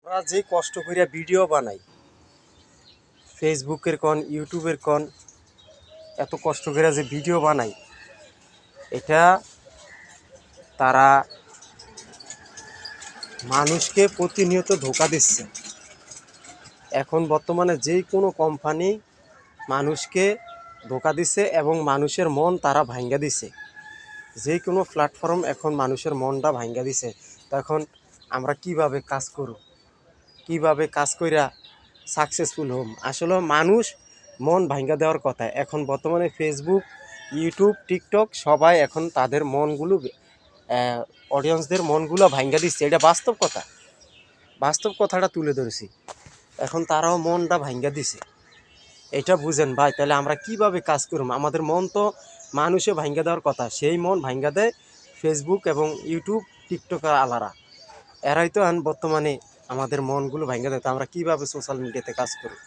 আমরা যে কষ্ট করে ভিডিও বানাই, ফেসবুকের কন ইউটিউবের কন, এত কষ্ট করে যে ভিডিও বানাই, এটা তারা মানুষকে প্রতিনিয়ত ধোঁকা দিচ্ছে। এখন বর্তমানে যে কোনো কোম্পানি মানুষকে ধোঁকা দিচ্ছে এবং মানুষের মন তারা ভাঙ্গা দিছে। যে কোনো প্ল্যাটফর্ম এখন মানুষের মনটা ভাঙ্গা দিছে। তখন আমরা কিভাবে কাজ করব, কিভাবে কাজ কইরা সাকসেসফুল হম? আসলে মানুষ মন ভাঙ্গা দেওয়ার কথা। এখন বর্তমানে ফেসবুক, ইউটিউব, টিকটক সবাই এখন তাদের মনগুলো অডিয়েন্সদের মনগুলো ভাঙ্গা দিচ্ছে। এটা বাস্তব কথা, বাস্তব কথাটা তুলে ধরেছি। এখন তারাও মনটা ভাঙ্গা দিছে, এটা বুঝেন ভাই। তাহলে আমরা কিভাবে কাজ করব? আমাদের মন তো মানুষে ভাঙ্গা দেওয়ার কথা, সেই মন ভাঙ্গা দেয় ফেসবুক এবং ইউটিউব, টিকটকার আলারা। এরাই তো বর্তমানে আমাদের মনগুলো ভাঙ্গা দেয়। তো আমরা কীভাবে সোশ্যাল মিডিয়াতে কাজ করব?